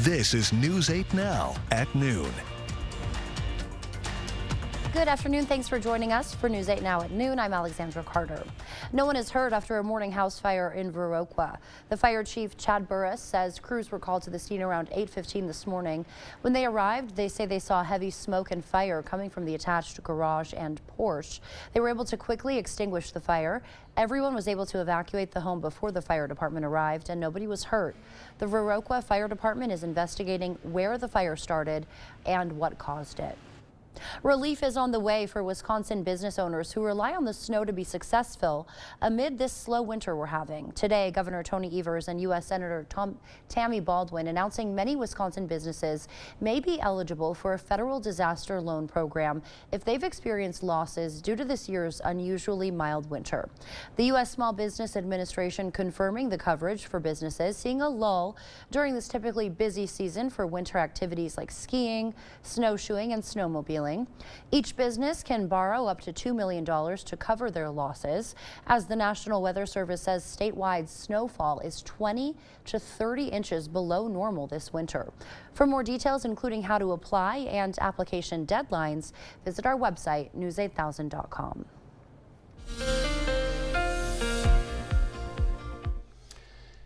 This is News 8 Now at noon. Good afternoon. Thanks for joining us for News 8 Now at noon. I'm Alexandra Carter. No one is hurt after a morning house fire in Viroqua. The fire chief, Chad Burris, says crews were called to the scene around 8:15 this morning. When they arrived, they say they saw heavy smoke and fire coming from the attached garage and Porsche. They were able to quickly extinguish the fire. Everyone was able to evacuate the home before the fire department arrived, and nobody was hurt. The Viroqua Fire Department is investigating where the fire started and what caused it. Relief is on the way for Wisconsin business owners who rely on the snow to be successful amid this slow winter we're having. Today, Governor Tony Evers and U.S. Senator Tammy Baldwin announcing many Wisconsin businesses may be eligible for a federal disaster loan program if they've experienced losses due to this year's unusually mild winter. The U.S. Small Business Administration confirming the coverage for businesses seeing a lull during this typically busy season for winter activities like skiing, snowshoeing, and snowmobiling. Each business can borrow up to $2 million to cover their losses. As the National Weather Service says, statewide snowfall is 20 to 30 inches below normal this winter. For more details, including how to apply and application deadlines, visit our website, news8000.com.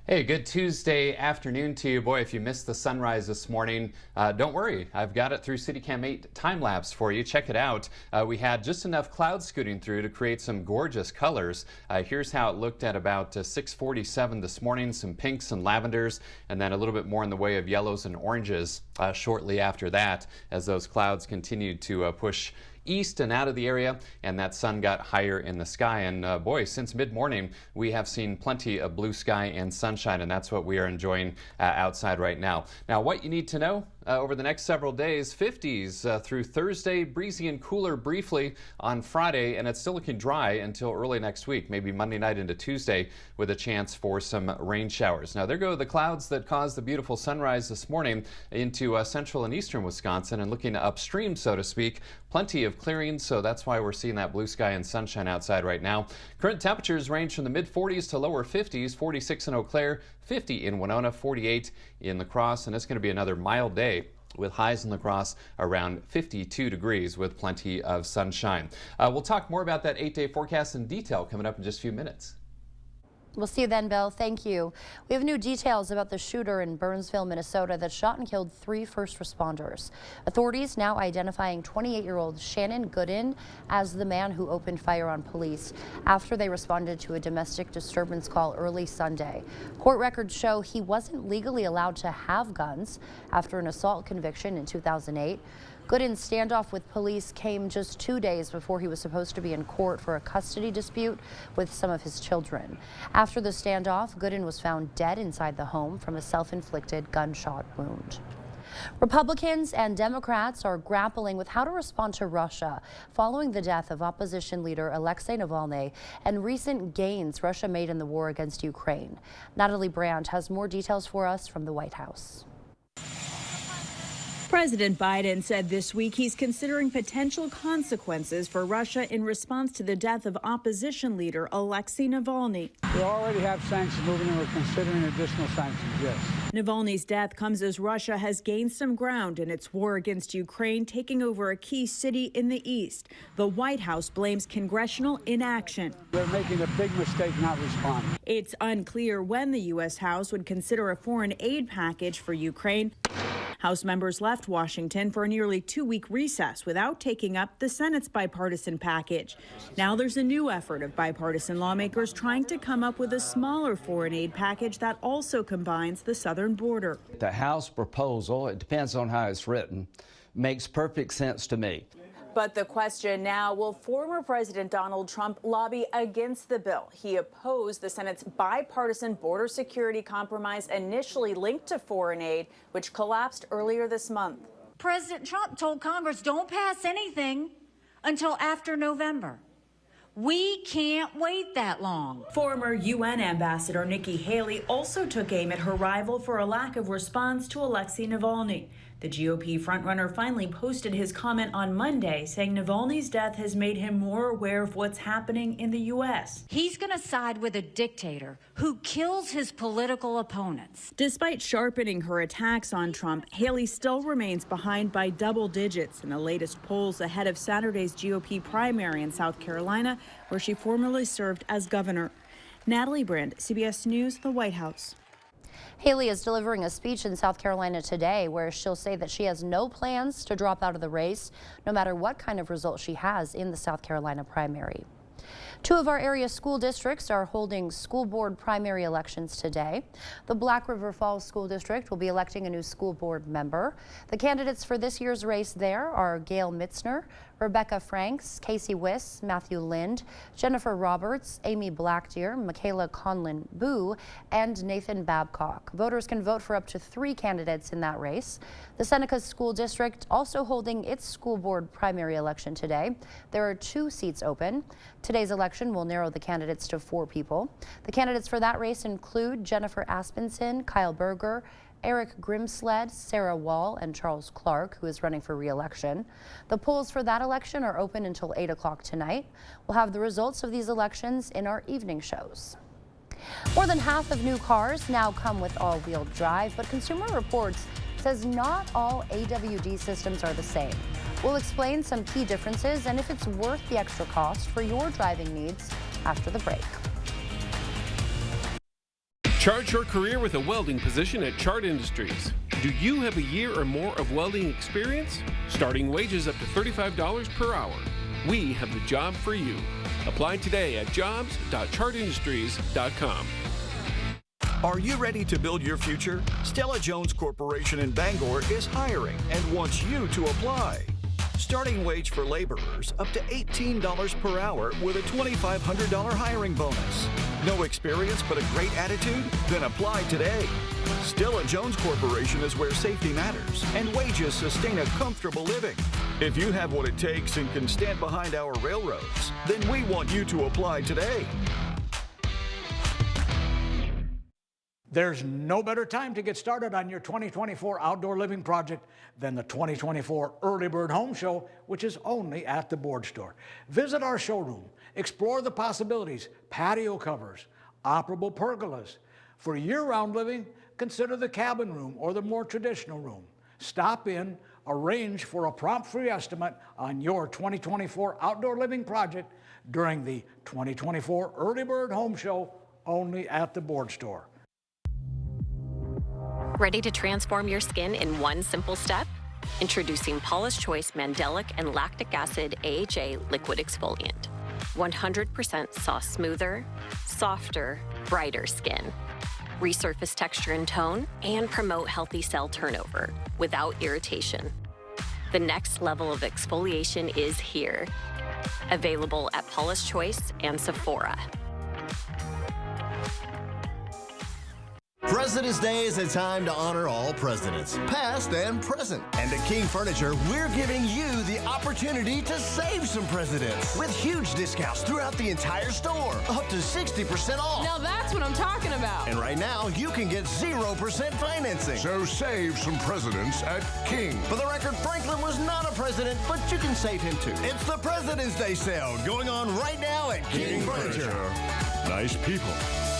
Hey, good Tuesday afternoon to you. Boy, if you missed the sunrise this morning, don't worry. I've got it through CityCam 8 time lapse for you. Check it out. We had just enough clouds scooting through to create some gorgeous colors. Here's how it looked at about 6:47 this morning. Some pinks and lavenders, and then a little bit more in the way of yellows and oranges shortly after that, as those clouds continued to push east and out of the area, and that sun got higher in the sky. And boy, since mid-morning, we have seen plenty of blue sky and sunshine, and that's what we are enjoying outside right now. Now, what you need to know over the next several days: 50s through Thursday, breezy and cooler briefly on Friday, and it's still looking dry until early next week, maybe Monday night into Tuesday, with a chance for some rain showers. Now, there go the clouds that caused the beautiful sunrise this morning into central and eastern Wisconsin, and looking upstream, so to speak, plenty of clearing, so that's why we're seeing that blue sky and sunshine outside right now. Current temperatures range from the mid-40s to lower 50s, 46 in Eau Claire, 50 in Winona, 48 in La Crosse, and it's going to be another mild day with highs in La Crosse around 52 degrees with plenty of sunshine. We'll talk more about that 8-day forecast in detail coming up in just a few minutes. We'll see you then, Bill. Thank you. We have new details about the shooter in Burnsville, Minnesota that shot and killed 3 first responders. Authorities now identifying 28-year-old Shannon Gooden as the man who opened fire on police after they responded to a domestic disturbance call early Sunday. Court records show he wasn't legally allowed to have guns after an assault conviction in 2008. Gooden's standoff with police came just 2 days before he was supposed to be in court for a custody dispute with some of his children. After the standoff, Gooden was found dead inside the home from a self-inflicted gunshot wound. Republicans and Democrats are grappling with how to respond to Russia following the death of opposition leader Alexei Navalny and recent gains Russia made in the war against Ukraine. Natalie Brandt has more details for us from the White House. President Biden said this week he's considering potential consequences for Russia in response to the death of opposition leader Alexei Navalny. We already have sanctions moving and we're considering additional sanctions, yes. Navalny's death comes as Russia has gained some ground in its war against Ukraine, taking over a key city in the east. The White House blames congressional inaction. They're making a big mistake not responding. It's unclear when the U.S. House would consider a foreign aid package for Ukraine. House members left Washington for a nearly 2-week recess without taking up the Senate's bipartisan package. Now there's a new effort of bipartisan lawmakers trying to come up with a smaller foreign aid package that also combines the southern border. The House proposal, it depends on how it's written, makes perfect sense to me. But the question now, will former President Donald Trump lobby against the bill? He opposed the Senate's bipartisan border security compromise initially linked to foreign aid, which collapsed earlier this month. President Trump told Congress, don't pass anything until after November. We can't wait that long. Former UN Ambassador Nikki Haley also took aim at her rival for a lack of response to Alexei Navalny. The GOP frontrunner finally posted his comment on Monday, saying Navalny's death has made him more aware of what's happening in the U.S. He's going to side with a dictator who kills his political opponents. Despite sharpening her attacks on Trump, Haley still remains behind by double digits in the latest polls ahead of Saturday's GOP primary in South Carolina, where she formerly served as governor. Natalie Brand, CBS News, the White House. Haley is delivering a speech in South Carolina today where she'll say that she has no plans to drop out of the race, no matter what kind of result she has in the South Carolina primary. Two of our area school districts are holding school board primary elections today. The Black River Falls School District will be electing a new school board member. The candidates for this year's race there are Gail Mitzner, Rebecca Franks, Casey Wiss, Matthew Lind, Jennifer Roberts, Amy Blackdeer, Michaela Conlin Boo, and Nathan Babcock. Voters can vote for up to 3 candidates in that race. The Seneca School District also holding its school board primary election today. There are 2 seats open. Today's election will narrow the candidates to 4 people. The candidates for that race include Jennifer Aspenson, Kyle Berger, Eric Grimsled, Sarah Wall, and Charles Clark, who is running for re-election. The polls for that election are open until 8 o'clock tonight. We'll have the results of these elections in our evening shows. More than half of new cars now come with all-wheel drive, but Consumer Reports says not all AWD systems are the same. We'll explain some key differences and if it's worth the extra cost for your driving needs after the break. Chart your career with a welding position at Chart Industries. Do you have a year or more of welding experience? Starting wages up to $35 per hour. We have the job for you. Apply today at jobs.chartindustries.com. Are you ready to build your future? Stella Jones Corporation in Bangor is hiring and wants you to apply. Starting wage for laborers up to $18 per hour with a $2,500 hiring bonus. No experience but a great attitude? Then apply today. Stella Jones Corporation is where safety matters and wages sustain a comfortable living. If you have what it takes and can stand behind our railroads, then we want you to apply today. There's no better time to get started on your 2024 outdoor living project than the 2024 Early Bird Home Show, which is only at the Board Store. Visit our showroom, explore the possibilities, patio covers, operable pergolas. For year-round living, consider the cabin room or the more traditional room. Stop in, arrange for a prompt free estimate on your 2024 outdoor living project during the 2024 Early Bird Home Show, only at the Board Store. Ready to transform your skin in one simple step? Introducing Paula's Choice Mandelic and Lactic Acid AHA Liquid Exfoliant. 100% saw smoother, softer, brighter skin. Resurface texture and tone, and promote healthy cell turnover without irritation. The next level of exfoliation is here. Available at Paula's Choice and Sephora. President's Day is a time to honor all presidents, past and present. And at King Furniture, we're giving you the opportunity to save some presidents with huge discounts throughout the entire store, up to 60% off. Now that's what I'm talking about. And right now, you can get 0% financing. So save some presidents at King. For the record, Franklin was not a president, but you can save him too. It's the President's Day sale going on right now at King Furniture. Nice people.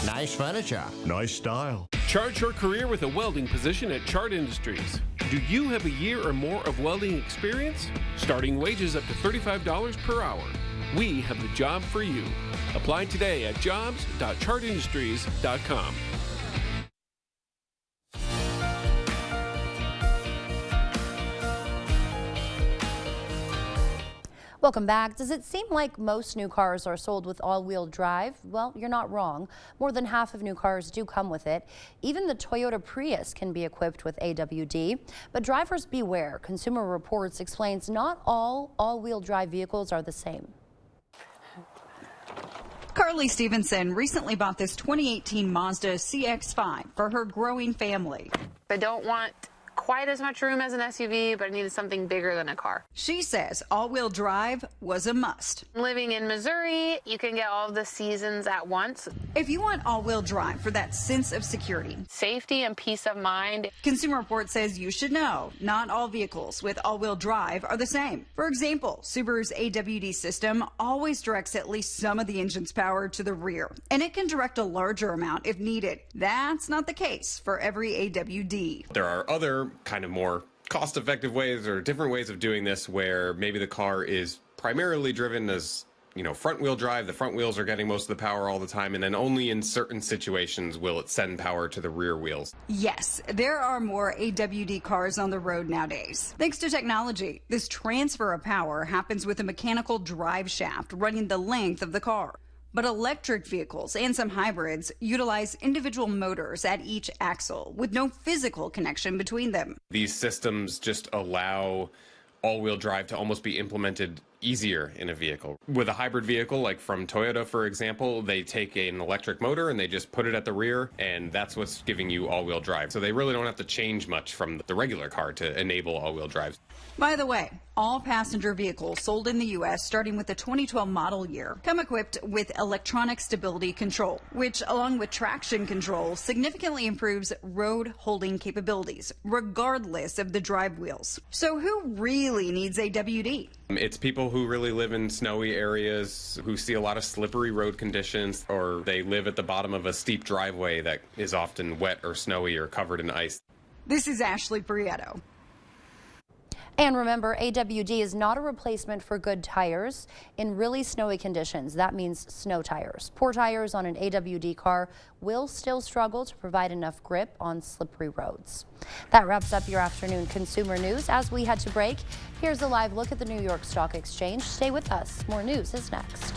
Nice furniture. Nice style. Chart your career with a welding position at Chart Industries. Do you have a year or more of welding experience? Starting wages up to $35 per hour. We have the job for you. Apply today at jobs.chartindustries.com. Welcome back. Does it seem like most new cars are sold with all-wheel drive? Well, you're not wrong. More than half of new cars do come with it. Even the Toyota Prius can be equipped with AWD. But drivers beware. Consumer Reports explains not all all-wheel drive vehicles are the same. Carly Stevenson recently bought this 2018 Mazda CX-5 for her growing family. I don't want quite as much room as an SUV, but I needed something bigger than a car. She says all-wheel drive was a must. Living in Missouri, you can get all of the seasons at once. If you want all-wheel drive for that sense of security, Safety and peace of mind. Consumer Report says you should know not all vehicles with all-wheel drive are the same. For example, Subaru's AWD system always directs at least some of the engine's power to the rear, and it can direct a larger amount if needed. That's not the case for every AWD. There are other kind of more cost-effective ways or different ways of doing this where maybe the car is primarily driven as, you know, front-wheel drive. The front wheels are getting most of the power all the time, and then only in certain situations will it send power to the rear wheels. Yes, there are more AWD cars on the road nowadays. Thanks to technology, this transfer of power happens with a mechanical drive shaft running the length of the car. But electric vehicles and some hybrids utilize individual motors at each axle with no physical connection between them. These systems just allow all-wheel drive to almost be implemented easier in a vehicle. With a hybrid vehicle, like from Toyota, for example, they take an electric motor and they just put it at the rear, and that's what's giving you all-wheel drive. So they really don't have to change much from the regular car to enable all-wheel drive. By the way, all passenger vehicles sold in the U.S. starting with the 2012 model year come equipped with electronic stability control, which, along with traction control, significantly improves road holding capabilities, regardless of the drive wheels. So who really needs AWD? It's people who really live in snowy areas, who see a lot of slippery road conditions, or they live at the bottom of a steep driveway that is often wet or snowy or covered in ice. This is Ashley Prieto. And remember, AWD is not a replacement for good tires in really snowy conditions. That means snow tires. Poor tires on an AWD car will still struggle to provide enough grip on slippery roads. That wraps up your afternoon consumer news. As we head to break, here's a live look at the New York Stock Exchange. Stay with us. More news is next.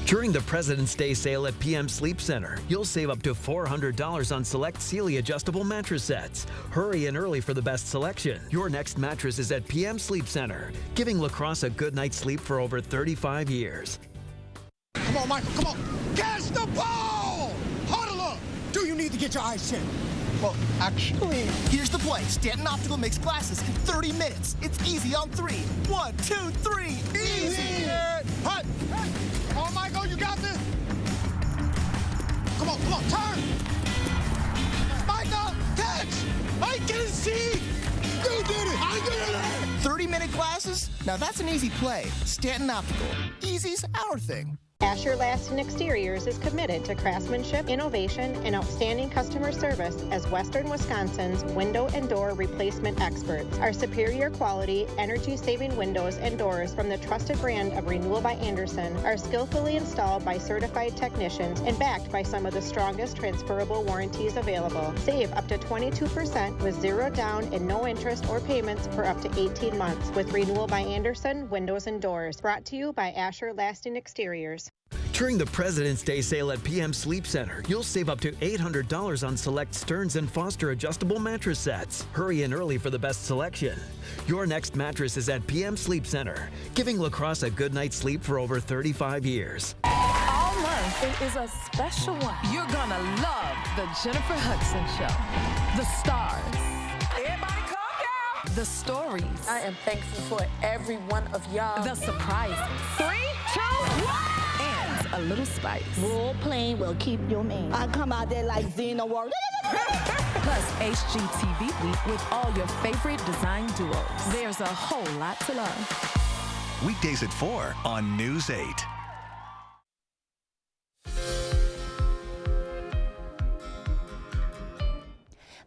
During the President's Day sale at PM Sleep Center, you'll save up to $400 on select Sealy adjustable mattress sets. Hurry in early for the best selection. Your next mattress is at PM Sleep Center, giving lacrosse a good night's sleep for over 35 years. Come on, Michael, come on. Catch the ball! Huddle up! Do you need to get your eyes checked? Well, actually... Here's the play. Stanton Optical makes glasses in 30 minutes. It's easy on 3. 1, 2, 3. Easy! Hut! Come on, Michael, you got this! Come on, turn! Michael, catch! I can see! You did it! I did it! 30-minute glasses? Now that's an easy play. Stanton Optical. Easy's our thing. Asher Laston Exteriors is committed to craftsmanship, innovation, and outstanding customer service as Western Wisconsin's window and door replacement experts. Our superior quality, energy-saving windows and doors from the trusted brand of Renewal by Andersen are skillfully installed by certified technicians and backed by some of the strongest transferable warranties available. Save up to 22% with zero down and no interest or payments for up to 18 months with Renewal by Andersen Windows and Doors. Brought to you by Asher Lasting Exteriors. During the President's Day sale at PM Sleep Center, you'll save up to $800 on select Stearns & Foster adjustable mattress sets. Hurry in early for the best selection. Your next mattress is at PM Sleep Center, giving lacrosse a good night's sleep for over 35 years. All month, it is a special one. You're gonna love the Jennifer Hudson Show. The stars. Everybody calm down. The stories. I am thankful for every one of y'all. The surprises. 3, 2, 1. A little spice. Role playing will keep you mean. I come out there like Xena War. Plus HGTV Week with all your favorite design duos. There's a whole lot to love. Weekdays at 4 on News 8.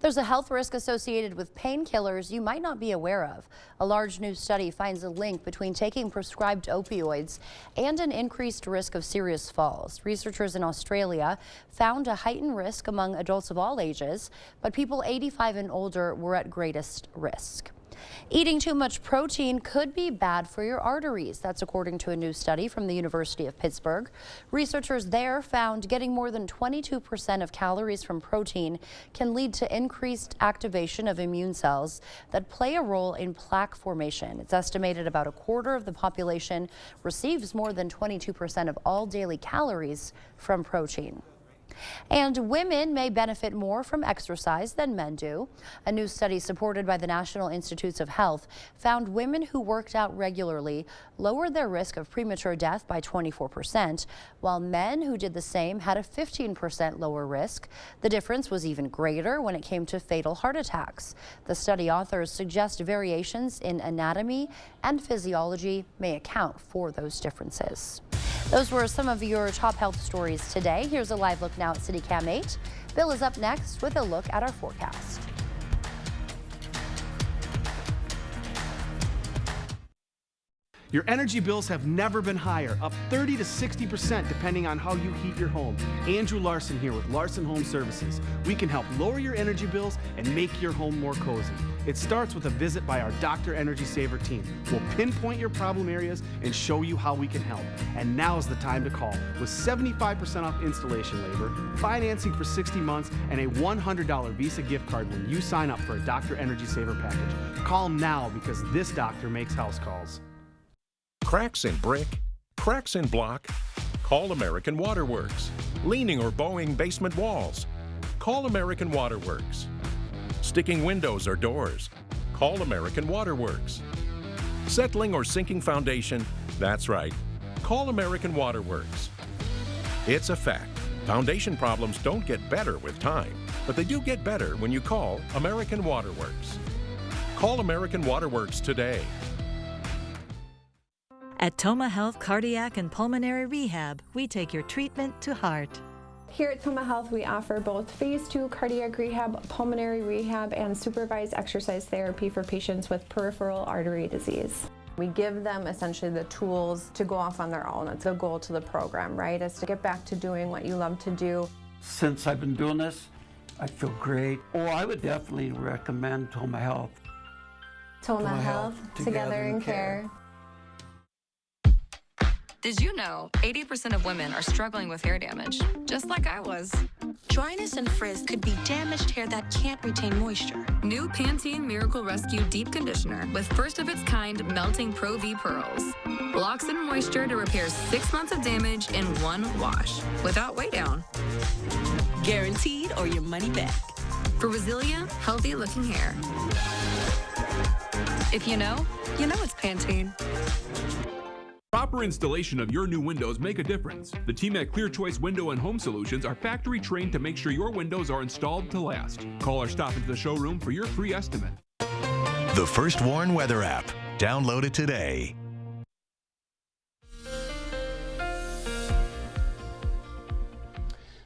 There's a health risk associated with painkillers you might not be aware of. A large new study finds a link between taking prescribed opioids and an increased risk of serious falls. Researchers in Australia found a heightened risk among adults of all ages, but people 85 and older were at greatest risk. Eating too much protein could be bad for your arteries. That's according to a new study from the University of Pittsburgh. Researchers there found getting more than 22% of calories from protein can lead to increased activation of immune cells that play a role in plaque formation. It's estimated about a quarter of the population receives more than 22% of all daily calories from protein. And women may benefit more from exercise than men do. A new study supported by the National Institutes of Health found women who worked out regularly lowered their risk of premature death by 24%, while men who did the same had a 15% lower risk. The difference was even greater when it came to fatal heart attacks. The study authors suggest variations in anatomy and physiology may account for those differences. Those were some of your top health stories today. Here's a live look now at CityCam 8. Bill is up next with a look at our forecast. Your energy bills have never been higher, up 30 to 60% depending on how you heat your home. Andrew Larson here with Larson Home Services. We can help lower your energy bills and make your home more cozy. It starts with a visit by our Dr. Energy Saver team. We'll pinpoint your problem areas and show you how we can help. And now's the time to call. With 75% off installation labor, financing for 60 months, and a $100 Visa gift card when you sign up for a Dr. Energy Saver package. Call them now because this doctor makes house calls. Cracks in brick, cracks in block? Call American Waterworks. Leaning or bowing basement walls? Call American Waterworks. Sticking windows or doors? Call American Waterworks. Settling or sinking foundation? That's right. Call American Waterworks. It's a fact. Foundation problems don't get better with time, but they do get better when you call American Waterworks. Call American Waterworks today. At Toma Health Cardiac and Pulmonary Rehab, we take your treatment to heart. Here at Toma Health, we offer both Phase 2 cardiac rehab, pulmonary rehab, and supervised exercise therapy for patients with peripheral artery disease. We give them essentially the tools to go off on their own. It's a goal to the program, right? Is to get back to doing what you love to do. Since I've been doing this, I feel great. I would definitely recommend Toma Health. Toma Health, together in care. Did you know 80% of women are struggling with hair damage, just like I was? Dryness and frizz could be damaged hair that can't retain moisture. New Pantene Miracle Rescue Deep Conditioner with first-of-its-kind melting Pro V pearls. Locks in moisture to repair 6 months of damage in one wash, without weigh down. Guaranteed or your money back. For resilient, healthy-looking hair. If you know it's Pantene. Proper installation of your new windows make a difference. The team at Clear Choice Window and Home Solutions are factory trained to make sure your windows are installed to last. Call or stop into the showroom for your free estimate. The First Warn Weather app. Download it today.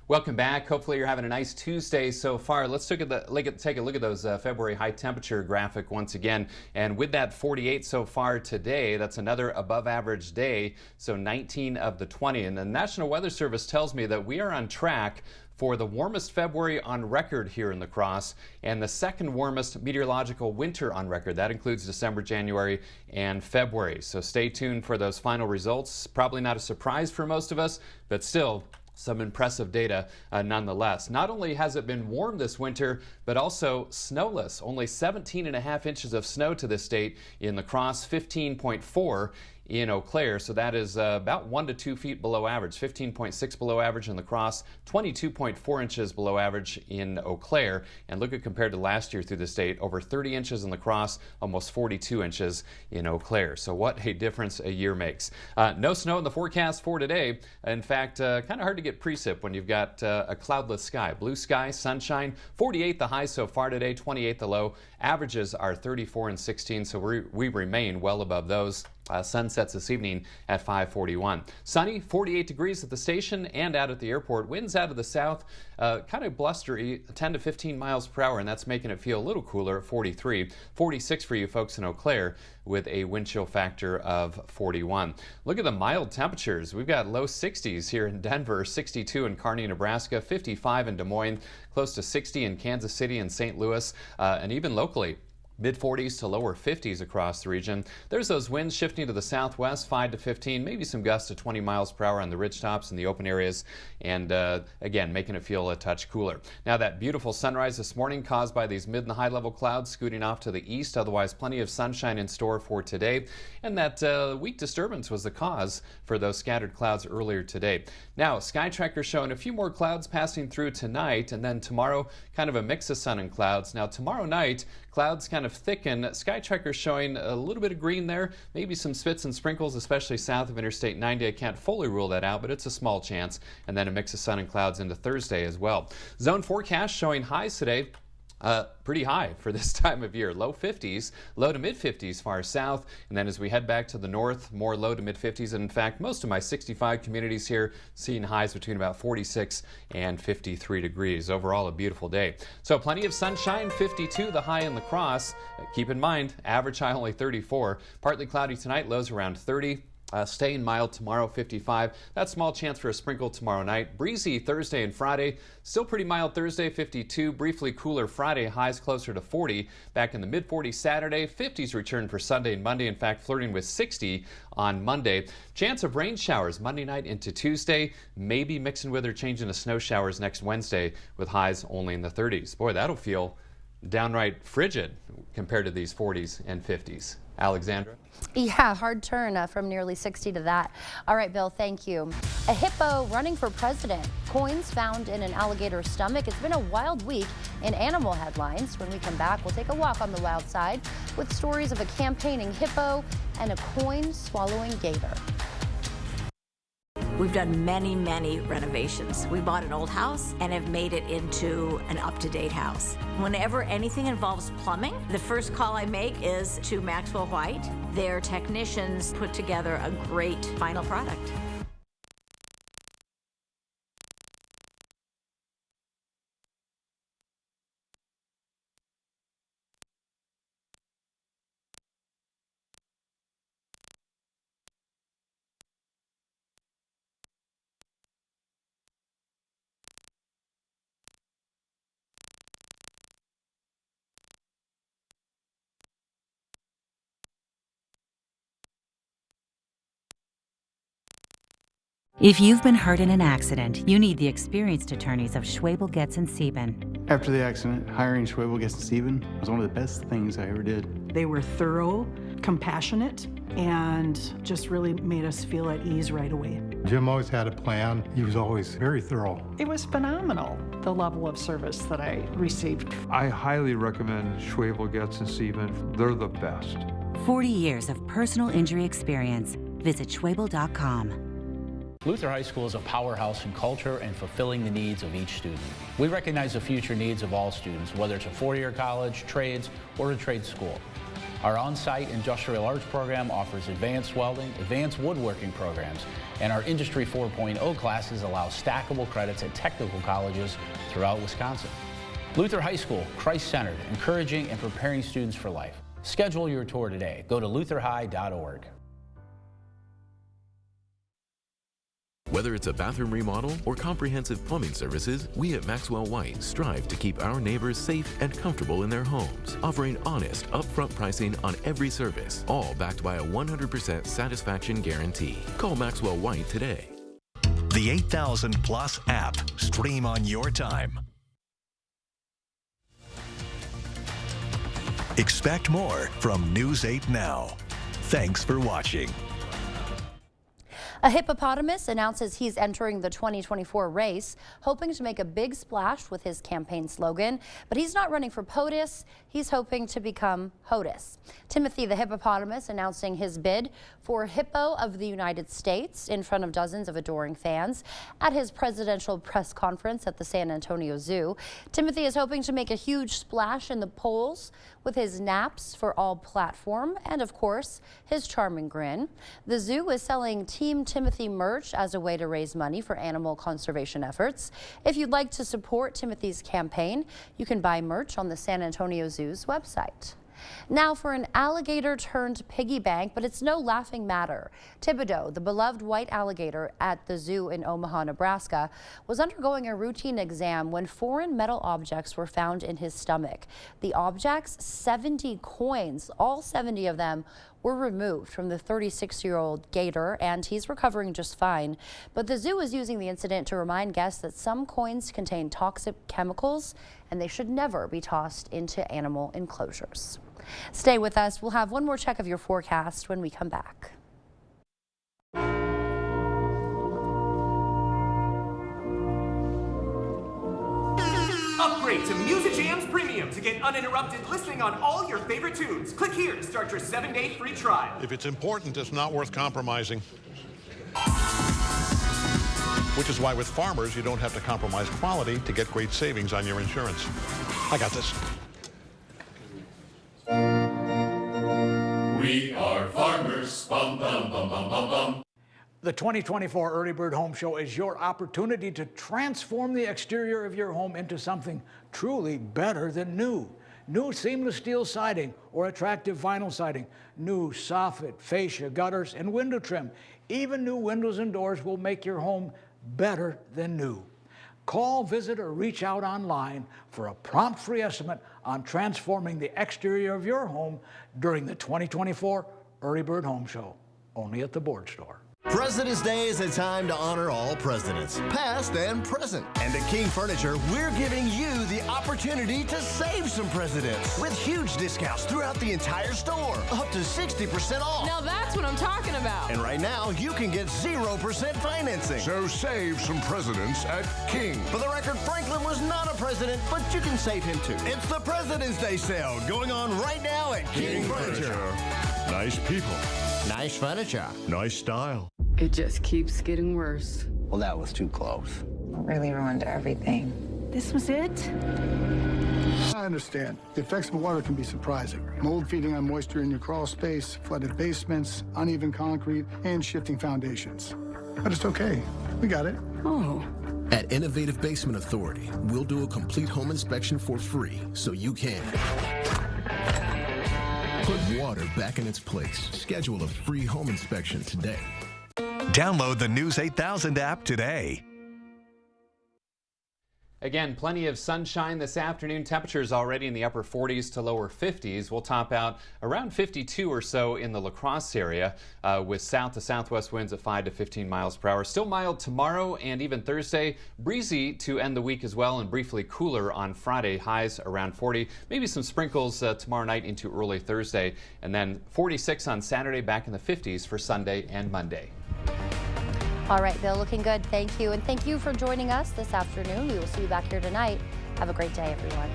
Welcome back. Hopefully you're having a nice Tuesday so far. Let's take a look at those February high temperature graphic once again. And with that 48 so far today, that's another above average day. So 19 of the 20. And the National Weather Service tells me that we are on track for the warmest February on record here in La Crosse and the second warmest meteorological winter on record. That includes December, January, and February. So stay tuned for those final results. Probably not a surprise for most of us, but still some impressive data nonetheless. Not only has it been warm this winter, but also snowless. Only 17.5 inches of snow to this date in La Crosse, 15.4 in Eau Claire, so that is about 1 to 2 feet below average. 15.6 below average in La Crosse, 22.4 inches below average in Eau Claire. And look at compared to last year through the state, over 30 inches in La Crosse, almost 42 inches in Eau Claire. So what a difference a year makes. No snow in the forecast for today. In fact, kind of hard to get precip when you've got a cloudless sky. Blue sky, sunshine, 48 the high so far today, 28 the low. Averages are 34 and 16, so we remain well above those. Sun sets this evening at 5:41. Sunny, 48 degrees at the station and out at the airport. Winds out of the south, kind of blustery, 10 to 15 miles per hour, and that's making it feel a little cooler at 43. 46 for you folks in Eau Claire with a wind chill factor of 41. Look at the mild temperatures. We've got low 60s here in Denver, 62 in Kearney, Nebraska, 55 in Des Moines, close to 60 in Kansas City and St. Louis, and even locally, Mid-40s to lower 50s across the region. There's those winds shifting to the southwest, 5 to 15, maybe some gusts to 20 miles per hour on the ridgetops and the open areas, and again, making it feel a touch cooler. Now, that beautiful sunrise this morning caused by these mid and high level clouds scooting off to the east, otherwise plenty of sunshine in store for today, and that weak disturbance was the cause for those scattered clouds earlier today. Now, Sky Tracker showing a few more clouds passing through tonight, and then tomorrow, kind of a mix of sun and clouds. Now, tomorrow night, clouds kind of thicken. Sky Tracker showing a little bit of green there, maybe some spits and sprinkles, especially south of Interstate 90. I can't fully rule that out, but it's a small chance. And then a mix of sun and clouds into Thursday as well. Zone forecast showing highs today. Pretty high for this time of year. Low 50s, low to mid 50s far south. And then as we head back to the north, more low to mid 50s. And in fact, most of my 65 communities here seeing highs between about 46 and 53 degrees. Overall, a beautiful day. So plenty of sunshine, 52 the high in La Crosse. Keep in mind, average high only 34. Partly cloudy tonight, lows around 30. Staying mild tomorrow, 55. That small chance for a sprinkle tomorrow night. Breezy Thursday and Friday. Still pretty mild Thursday, 52. Briefly cooler Friday, highs closer to 40. Back in the mid-40s Saturday. 50s return for Sunday and Monday. In fact, flirting with 60 on Monday. Chance of rain showers Monday night into Tuesday. Maybe mixing with or changing to snow showers next Wednesday with highs only in the 30s. Boy, that'll feel downright frigid compared to these 40s and 50s. Alexandra? Yeah, hard turn from nearly 60 to that. All right, Bill, thank you. A hippo running for president. Coins found in an alligator's stomach. It's been a wild week in animal headlines. When we come back, we'll take a walk on the wild side with stories of a campaigning hippo and a coin swallowing gator. We've done many, many renovations. We bought an old house and have made it into an up-to-date house. Whenever anything involves plumbing, the first call I make is to Maxwell White. Their technicians put together a great final product. If you've been hurt in an accident, you need the experienced attorneys of Schwebel, Getz & Sieben. After the accident, hiring Schwebel, Getz & Sieben was one of the best things I ever did. They were thorough, compassionate, and just really made us feel at ease right away. Jim always had a plan. He was always very thorough. It was phenomenal, the level of service that I received. I highly recommend Schwebel, Getz & Sieben. They're the best. 40 years of personal injury experience. Visit Schwebel.com. Luther High School is a powerhouse in culture and fulfilling the needs of each student. We recognize the future needs of all students, whether it's a four-year college, trades, or a trade school. Our on-site industrial arts program offers advanced welding, advanced woodworking programs, and our Industry 4.0 classes allow stackable credits at technical colleges throughout Wisconsin. Luther High School, Christ-centered, encouraging and preparing students for life. Schedule your tour today. Go to lutherhigh.org. Whether it's a bathroom remodel or comprehensive plumbing services, we at Maxwell White strive to keep our neighbors safe and comfortable in their homes, offering honest, upfront pricing on every service, all backed by a 100% satisfaction guarantee. Call Maxwell White today. The 8000 Plus app. Stream on your time. Expect more from News 8 Now. Thanks for watching. A hippopotamus announces he's entering the 2024 race, hoping to make a big splash with his campaign slogan. But he's not running for POTUS. He's hoping to become HOTUS. Timothy the hippopotamus announcing his bid for Hippo of the United States in front of dozens of adoring fans at his presidential press conference at the San Antonio Zoo. Timothy is hoping to make a huge splash in the polls with his Naps for All platform and, of course, his charming grin. The zoo is selling Team Timothy merch as a way to raise money for animal conservation efforts. If you'd like to support Timothy's campaign, you can buy merch on the San Antonio Zoo's website. Now for an alligator turned piggy bank, but it's no laughing matter. Thibodeau, the beloved white alligator at the zoo in Omaha, Nebraska, was undergoing a routine exam when foreign metal objects were found in his stomach. The objects, 70 coins, all 70 of them were removed from the 36-year-old gator, and he's recovering just fine. But the zoo is using the incident to remind guests that some coins contain toxic chemicals and they should never be tossed into animal enclosures. Stay with us. We'll have one more check of your forecast when we come back. Upgrade to Music Jams Premium to get uninterrupted listening on all your favorite tunes. Click here to start your 7-day free trial. If it's important, it's not worth compromising. Which is why with Farmers, you don't have to compromise quality to get great savings on your insurance. I got this. We are farmers. Bum, bum, bum, bum, bum, bum. The 2024 Early Bird Home Show is your opportunity to transform the exterior of your home into something truly better than new. New seamless steel siding or attractive vinyl siding, new soffit, fascia, gutters, and window trim. Even new windows and doors will make your home better than new. Call, visit, or reach out online for a prompt free estimate on transforming the exterior of your home during the 2024 Early Bird Home Show, only at the Board Store. President's Day is a time to honor all presidents, past and present. And at King Furniture, we're giving you the opportunity to save some presidents with huge discounts throughout the entire store, up to 60% off. Now that's what I'm talking about. And right now, you can get 0% financing. So save some presidents at King. For the record, Franklin was not a president, but you can save him too. It's the President's Day sale going on right now at King Furniture. Nice people. Nice furniture. Nice style. It just keeps getting worse. Well, that was too close. Really ruined everything. This was it? I understand. The effects of water can be surprising. Mold feeding on moisture in your crawl space, flooded basements, uneven concrete, and shifting foundations. But it's okay. We got it. Oh. At Innovative Basement Authority, we'll do a complete home inspection for free so you can put water back in its place. Schedule a free home inspection today. Download the News 8000 app today. Again, plenty of sunshine this afternoon. Temperatures already in the upper 40s to lower 50s. We'll top out around 52 or so in the La Crosse area with south to southwest winds at 5 to 15 miles per hour. Still mild tomorrow and even Thursday. Breezy to end the week as well, and briefly cooler on Friday. Highs around 40. Maybe some sprinkles tomorrow night into early Thursday. And then 46 on Saturday, back in the 50s for Sunday and Monday. All right, Bill, looking good. Thank you. And thank you for joining us this afternoon. We will see you back here tonight. Have a great day, everyone.